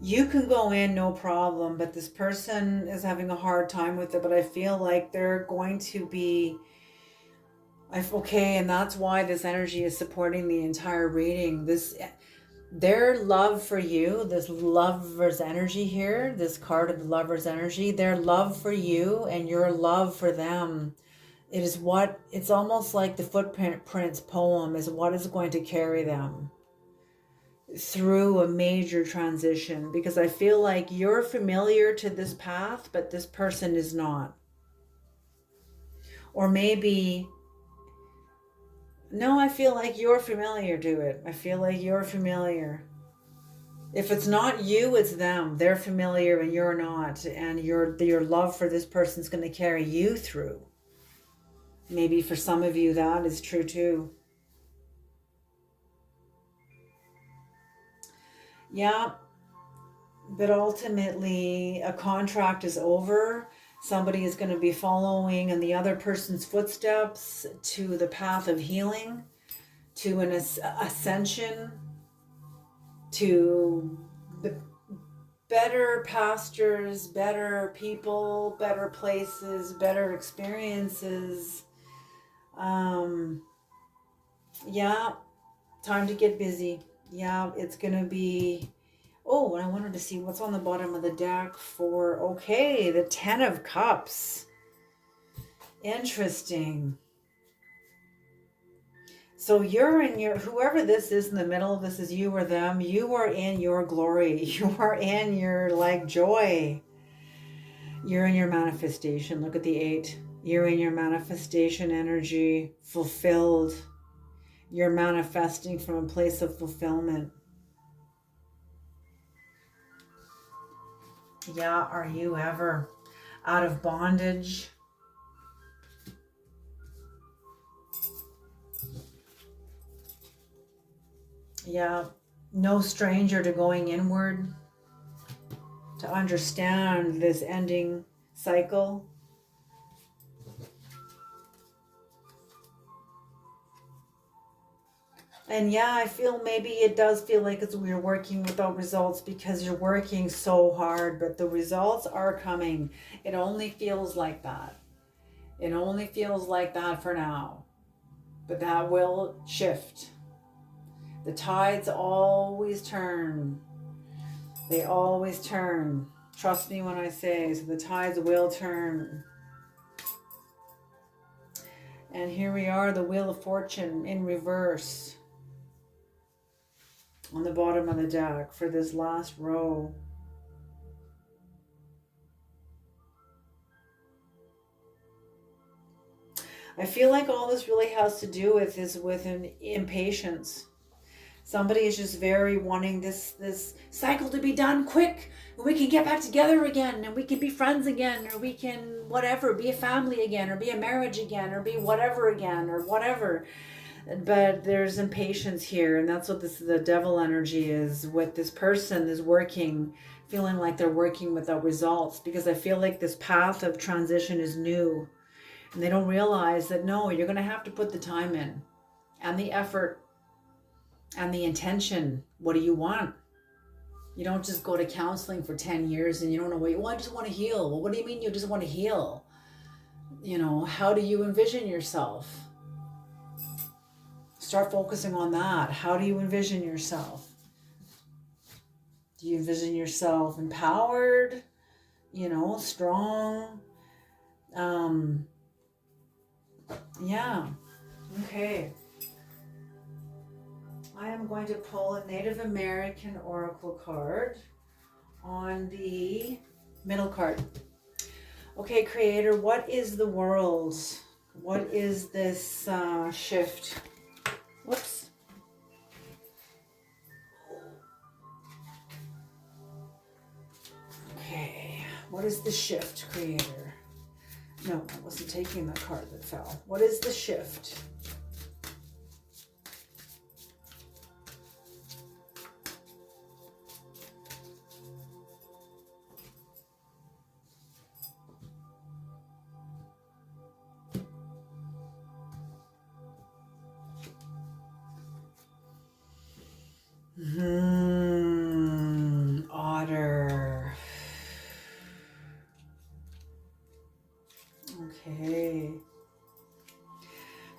You can go in, no problem, but this person is having a hard time with it. But I feel like they're going to be, okay, and that's why this energy is supporting the entire reading. Their love for you, this lover's energy here, this card of the lover's energy, their love for you and your love for them, it's almost like the Footprints poem is what is going to carry them through a major transition, because I feel like you're familiar to this path, but this person is not. Or maybe, no, I feel like you're familiar to it. I feel like you're familiar. If it's not you, it's them. They're familiar and you're not. And your love for this person is going to carry you through. Maybe for some of you that is true too. Yeah, but ultimately a contract is over. Somebody is going to be following in the other person's footsteps to the path of healing, to an ascension, to the better pastures, better people, better places, better experiences. Yeah, time to get busy. Yeah, it's going to be... Oh, and I wanted to see what's on the bottom of the deck for... Okay, the 10 of Cups. Interesting. So you're in your... Whoever this is in the middle, this is you or them, you are in your glory. You are in your, like, joy. You're in your manifestation. Look at the 8. You're in your manifestation energy, fulfilled. You're manifesting from a place of fulfillment. Yeah, are you ever out of bondage? Yeah, no stranger to going inward to understand this ending cycle. And yeah, I feel maybe it does feel like you're working without results because you're working so hard, but the results are coming. It only feels like that. It only feels like that for now. But that will shift. The tides always turn. They always turn. Trust me when I say, so the tides will turn. And here we are, the Wheel of Fortune in reverse on the bottom of the deck for this last row. I feel like all this really has to do with is with an impatience. Somebody is just very wanting this cycle to be done quick, and we can get back together again, and we can be friends again, or we can whatever, be a family again, or be a marriage again, or be whatever again, or whatever. But there's impatience here, and that's what the devil energy is. What this person is working, feeling like they're working without results, because I feel like this path of transition is new, and they don't realize that no, you're going to have to put the time in, and the effort, and the intention. What do you want? You don't just go to counseling for 10 years and you don't know what you want. I just want to heal. Well, what do you mean you just want to heal? You know, how do you envision yourself? Start focusing on that. How do you envision yourself? Do you envision yourself empowered? You know, strong? Yeah. Okay. I am going to pull a Native American oracle card on the middle card. Okay, Creator, what is the world? What is this shift? Whoops. Okay, what is the shift, Creator? No, I wasn't taking the card that fell. What is the shift?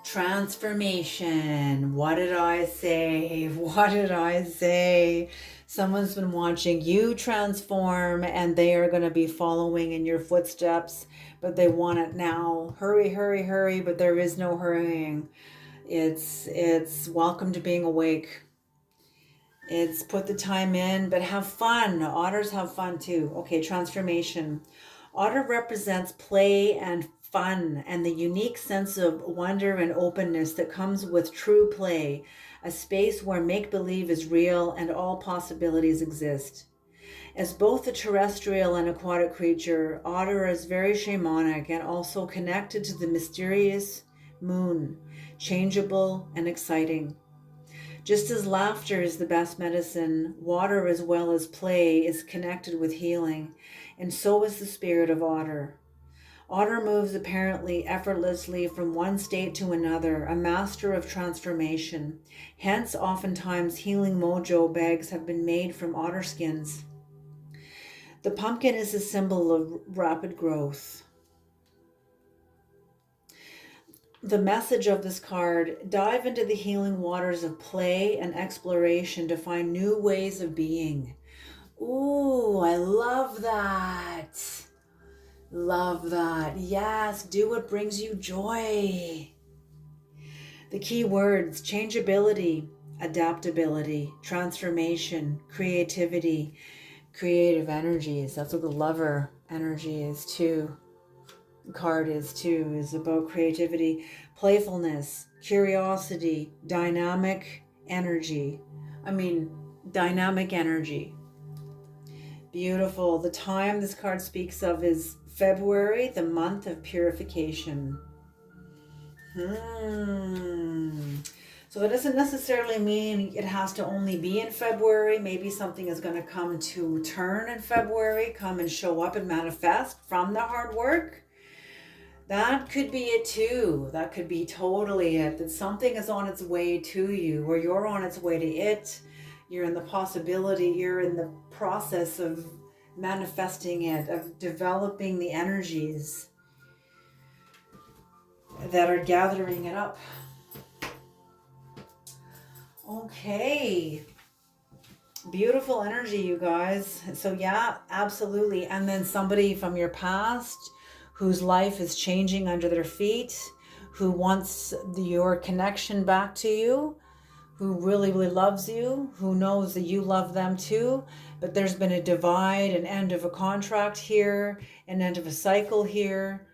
Transformation. What did I say? What did I say? Someone's been watching you transform and they are going to be following in your footsteps, but they want it now. Hurry, hurry, hurry, but there is no hurrying. It's welcome to being awake. It's put the time in, but have fun. Otters have fun too. Okay, transformation. Otter represents play and fun and the unique sense of wonder and openness that comes with true play, a space where make-believe is real and all possibilities exist. As both a terrestrial and aquatic creature, otter is very shamanic and also connected to the mysterious moon, changeable and exciting. Just as laughter is the best medicine, water as well as play is connected with healing, and so is the spirit of otter. Otter moves apparently effortlessly from one state to another, a master of transformation. Hence, oftentimes healing mojo bags have been made from otter skins. The pumpkin is a symbol of rapid growth. The message of this card: dive into the healing waters of play and exploration to find new ways of being. Ooh, I love that. Love that. Yes, do what brings you joy. The key words: changeability, adaptability, transformation, creativity, creative energies. That's what the lover energy is too. Card is too, is about creativity, playfulness, curiosity, dynamic energy. Dynamic energy. Beautiful. The time this card speaks of is February, the month of purification. So that doesn't necessarily mean it has to only be in February. Maybe something is going to come to turn in February, come and show up and manifest from the hard work. That could be it too. That could be totally it. That something is on its way to you, or you're on its way to it. You're in the possibility, you're in the process of manifesting it, of developing the energies that are gathering it up. Okay. Beautiful energy, you guys. So yeah, absolutely. And then somebody from your past whose life is changing under their feet, who wants your connection back to you, who really, really loves you, who knows that you love them too, but there's been a divide, an end of a contract here, an end of a cycle here,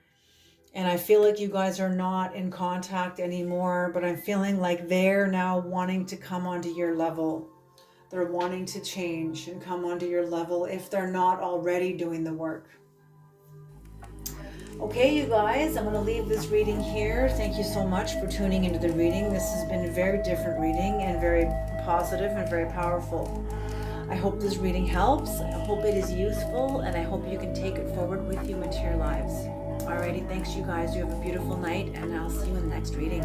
and I feel like you guys are not in contact anymore, but I'm feeling like they're now wanting to come onto your level. They're wanting to change and come onto your level if they're not already doing the work. Okay, you guys, I'm going to leave this reading here. Thank you so much for tuning into the reading. This has been a very different reading and very positive and very powerful. I hope this reading helps. I hope it is useful, and I hope you can take it forward with you into your lives. Alrighty, thanks you guys. You have a beautiful night, and I'll see you in the next reading.